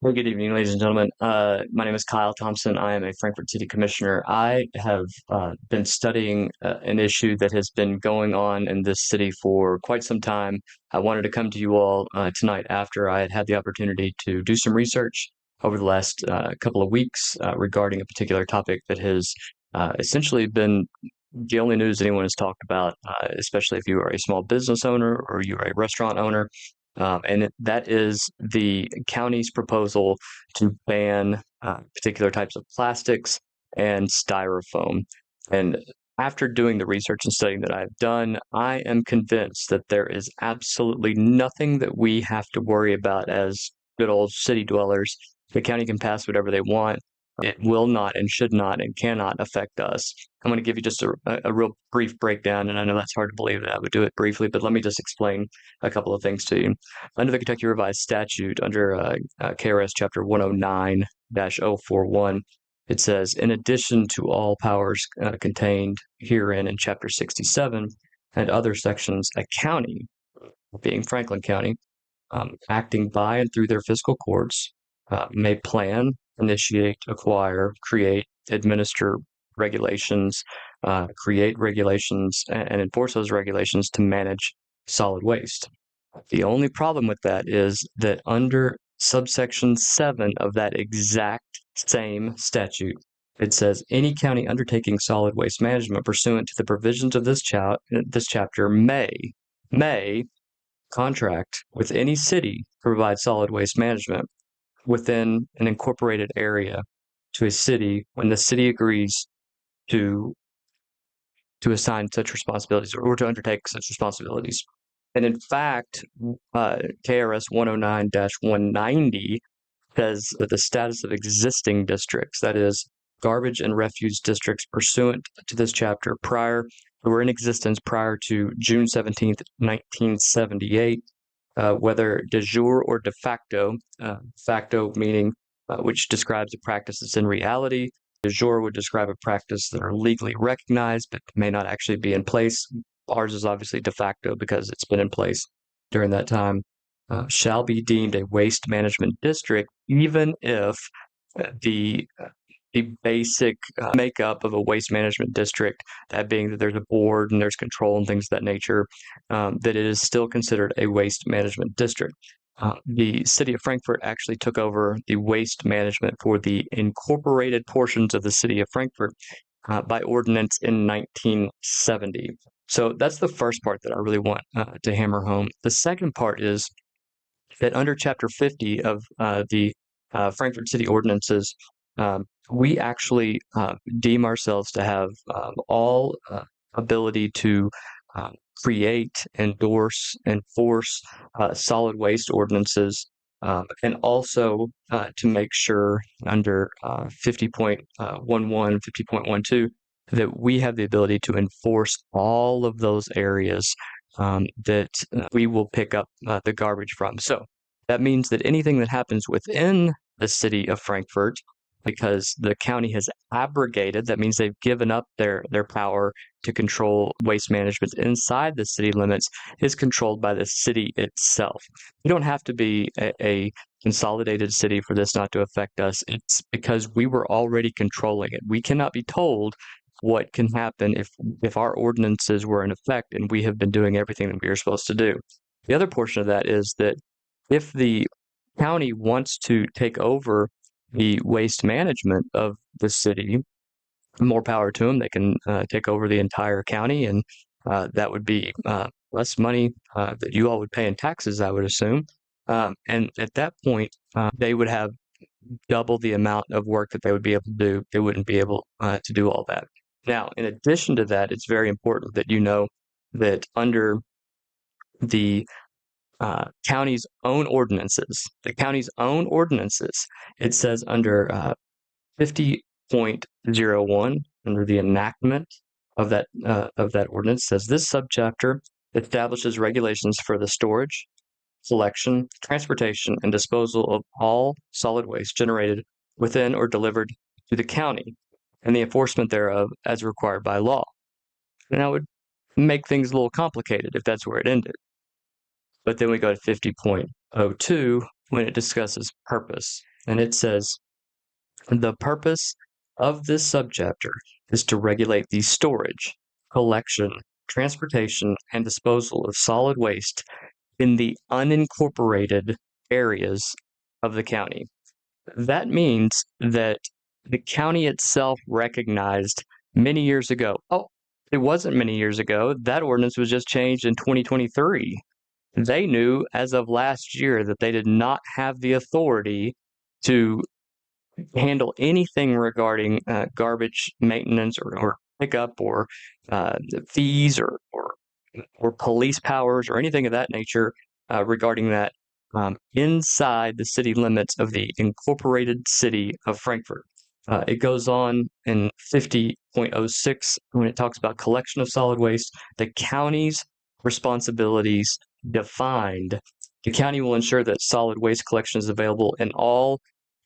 Well, good evening, ladies and gentlemen. My name is Kyle Thompson. I am a Frankfort City Commissioner. I have been studying an issue that has been going on in this city for quite some time. I wanted to come to you all tonight after I had had the opportunity to do some research over the last couple of weeks regarding a particular topic that has essentially been the only news anyone has talked about, especially if you are a small business owner or you are a restaurant owner. That is the county's proposal to ban particular types of plastics and styrofoam. And after doing the research and studying that I've done, I am convinced that there is absolutely nothing that we have to worry about as good old city dwellers. The county can pass whatever they want. It will not and should not and cannot affect us. I'm going to give you just a real brief breakdown, and I know that's hard to believe that I would do it briefly, but let me just explain a couple of things to you. Under the Kentucky Revised Statute, under KRS Chapter 109-041, it says, in addition to all powers contained herein in Chapter 67 and other sections, a county, being Franklin County, acting by and through their fiscal courts, may plan, initiate, acquire, create, administer regulations, create regulations, and enforce those regulations to manage solid waste. The only problem with that is that under subsection 7 of that exact same statute, it says any county undertaking solid waste management pursuant to the provisions of this chapter may contract with any city to provide solid waste management within an incorporated area to a city when the city agrees to assign such responsibilities or to undertake such responsibilities. And in fact, KRS 109-190 says that the status of existing districts, that is, garbage and refuse districts pursuant to this chapter were in existence prior to June 17th, 1978, whether de jure or de facto, facto meaning which describes a practice that's in reality. De jure would describe a practice that are legally recognized but may not actually be in place. Ours is obviously de facto because it's been in place during that time. Shall be deemed a waste management district, even if the basic makeup of a waste management district, that being that there's a board and there's control and things of that nature, that it is still considered a waste management district. The city of Frankfort actually took over the waste management for the incorporated portions of the city of Frankfort by ordinance in 1970. So that's the first part that I really want to hammer home. The second part is that under Chapter 50 of the Frankfort City Ordinances, we actually deem ourselves to have all ability to create, endorse, enforce solid waste ordinances, and also to make sure under 50.11, 50.12, that we have the ability to enforce all of those areas that we will pick up the garbage from. So that means that anything that happens within the city of Frankfort, because the county has abrogated, that means they've given up their power to control waste management inside the city limits, is controlled by the city itself. You don't have to be a consolidated city for this not to affect us. It's because we were already controlling it. We cannot be told what can happen if our ordinances were in effect and we have been doing everything that we are supposed to do. The other portion of that is that if the county wants to take over the waste management of the city, more power to them. They can take over the entire county, and that would be less money that you all would pay in taxes, I would assume. And at that point, they would have double the amount of work that they would be able to do. They wouldn't be able to do all that. Now, in addition to that, it's very important that you know that under the county's own ordinances, it says under 50.01, under the enactment of that ordinance, says this subchapter establishes regulations for the storage, collection, transportation, and disposal of all solid waste generated within or delivered to the county, and the enforcement thereof as required by law. And that would make things a little complicated if that's where it ended. But then we go to 50.02 when it discusses purpose. and it says, the purpose of this subchapter is to regulate the storage, collection, transportation, and disposal of solid waste in the unincorporated areas of the county. That means that the county itself recognized many years ago. Oh, it wasn't many years ago. That ordinance was just changed in 2023. They knew as of last year that they did not have the authority to handle anything regarding garbage maintenance or pickup or fees or police powers or anything of that nature regarding that inside the city limits of the incorporated city of Frankfort. It goes on in 50.06 when it talks about collection of solid waste, the county's responsibilities defined. The county will ensure that solid waste collection is available in all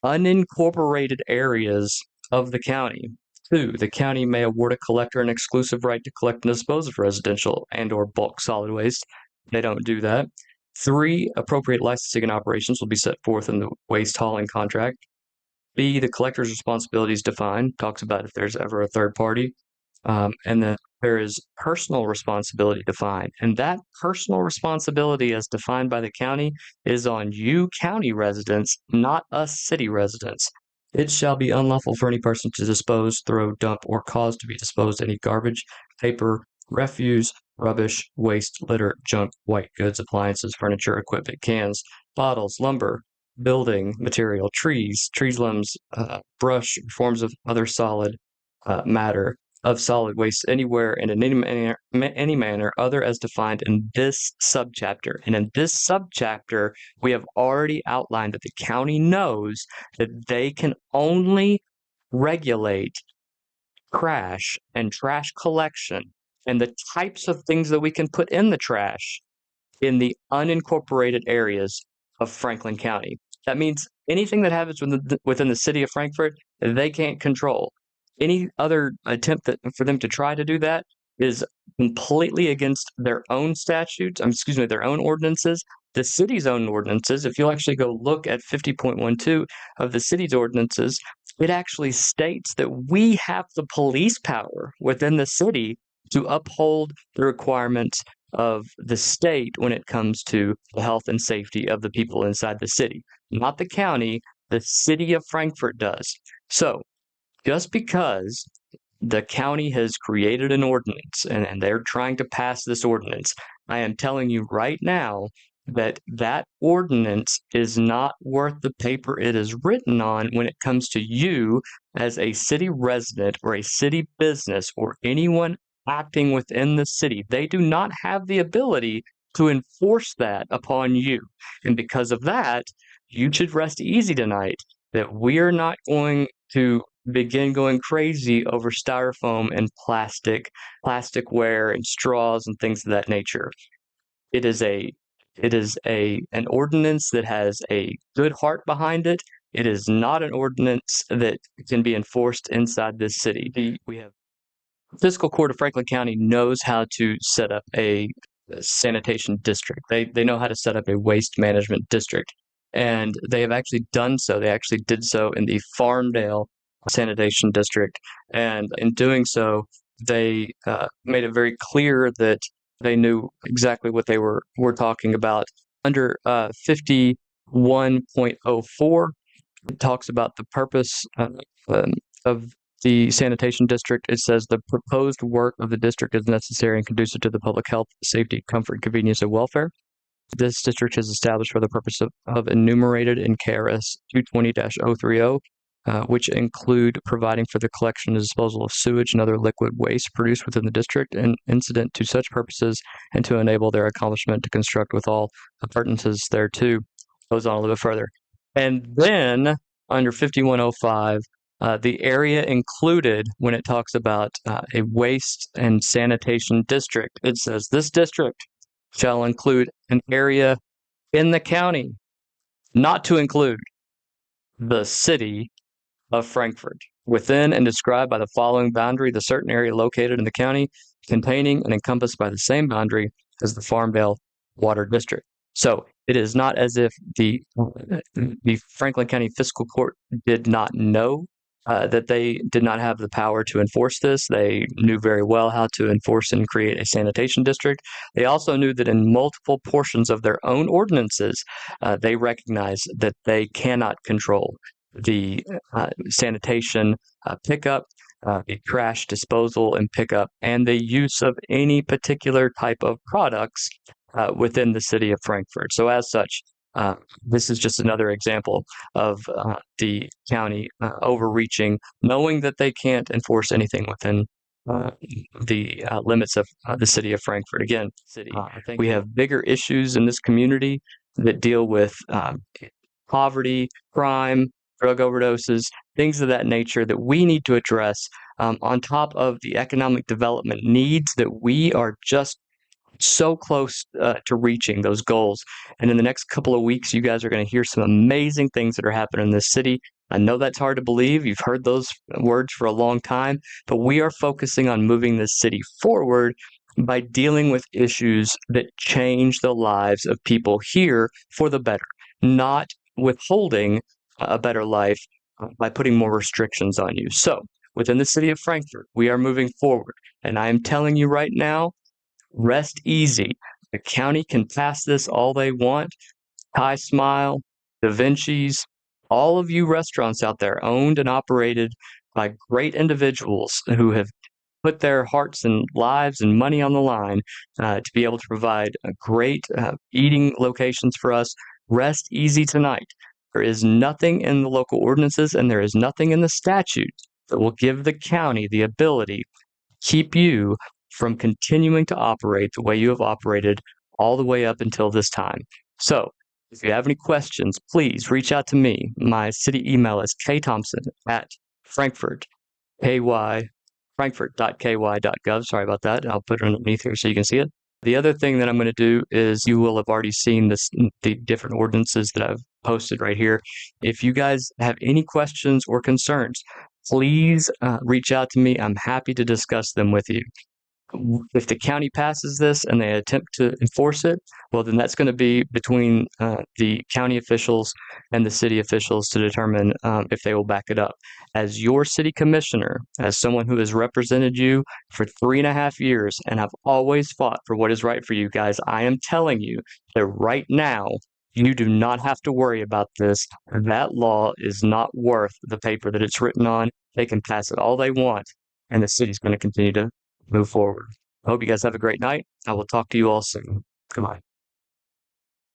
unincorporated areas of the county. 2, the county may award a collector an exclusive right to collect and dispose of residential and or bulk solid waste. They don't do that. 3, appropriate licensing and operations will be set forth in the waste hauling contract. B, the collector's responsibility is defined, talks about if there's ever a third party. And then there is personal responsibility defined. And that personal responsibility as defined by the county is on you county residents, not us city residents. It shall be unlawful for any person to dispose, throw, dump, or cause to be disposed any garbage, paper, refuse, rubbish, waste, litter, junk, white goods, appliances, furniture, equipment, cans, bottles, lumber, building material, trees, tree limbs, brush, forms of other solid matter of solid waste anywhere and in any manner other as defined in this subchapter. And in this subchapter, we have already outlined that the county knows that they can only regulate trash and trash collection and the types of things that we can put in the trash in the unincorporated areas of Franklin County. That means anything that happens within the city of Frankfort, they can't control. Any other attempt for them to try to do that is completely against their own statutes, their own ordinances, the city's own ordinances. If you'll actually go look at 50.12 of the city's ordinances, it actually states that we have the police power within the city to uphold the requirements of the state when it comes to the health and safety of the people inside the city. Not the county, the city of Frankfort does. So, just because the county has created an ordinance and they're trying to pass this ordinance, I am telling you right now that that ordinance is not worth the paper it is written on when it comes to you as a city resident or a city business or anyone acting within the city. They do not have the ability to enforce that upon you. And because of that, you should rest easy tonight that we are not going to begin going crazy over styrofoam and plasticware and straws and things of that nature. It is an ordinance that has a good heart behind it. It is not an ordinance that can be enforced inside this city. We have Fiscal Court of Franklin County knows how to set up a sanitation district. They know how to set up a waste management district, and they have actually done so. They actually did so in the Farmdale sanitation district, and in doing so, they made it very clear that they knew exactly what they were talking about. Under 51.04, it talks about the purpose of the sanitation district. It says the proposed work of the district is necessary and conducive to the public health, safety, comfort, convenience, and welfare. This district is established for the purpose of enumerated in KRS 220-030, which include providing for the collection and disposal of sewage and other liquid waste produced within the district and incident to such purposes, and to enable their accomplishment to construct with all appurtenances thereto. Goes on a little bit further. And then under 5105, the area included when it talks about a waste and sanitation district, it says this district shall include an area in the county, not to include the city of Frankfort, within and described by the following boundary, the certain area located in the county containing and encompassed by the same boundary as the Farmdale Water District. So It is not as if the Franklin County Fiscal Court did not know that they did not have the power to enforce this. They knew very well how to enforce and create a sanitation district. They also knew that in multiple portions of their own ordinances, they recognize that they cannot control the sanitation pickup, the trash disposal and pickup, and the use of any particular type of products within the city of Frankfort. So as such, this is just another example of the county overreaching, knowing that they can't enforce anything within the limits of the city of Frankfort. Again, we have bigger issues in this community that deal with poverty, crime, drug overdoses, things of that nature that we need to address on top of the economic development needs that we are just so close to reaching those goals. And in the next couple of weeks, you guys are going to hear some amazing things that are happening in this city. I know that's hard to believe. You've heard those words for a long time, but we are focusing on moving this city forward by dealing with issues that change the lives of people here for the better, not withholding a better life by putting more restrictions on you. So within the city of Frankfort, we are moving forward. And I am telling you right now, rest easy. The county can pass this all they want. Thai Smile, Da Vinci's, all of you restaurants out there owned and operated by great individuals who have put their hearts and lives and money on the line to be able to provide great eating locations for us. Rest easy tonight. There is nothing in the local ordinances and there is nothing in the statute that will give the county the ability to keep you from continuing to operate the way you have operated all the way up until this time. So if you have any questions, please reach out to me. My city email is kthompson@Frankfort, frankfort.ky.gov. Sorry about that. I'll put it underneath here so you can see it. The other thing that I'm going to do is you will have already seen the different ordinances that I've posted right here. If you guys have any questions or concerns, please reach out to me. I'm happy to discuss them with you. If the county passes this and they attempt to enforce it, well, then that's going to be between the county officials and the city officials to determine if they will back it up. As your city commissioner, as someone who has represented you for 3.5 years and have always fought for what is right for you guys, I am telling you that right now, you do not have to worry about this. That law is not worth the paper that it's written on. They can pass it all they want, and the city's going to continue to move forward. I hope you guys have a great night. I will talk to you all soon. Goodbye.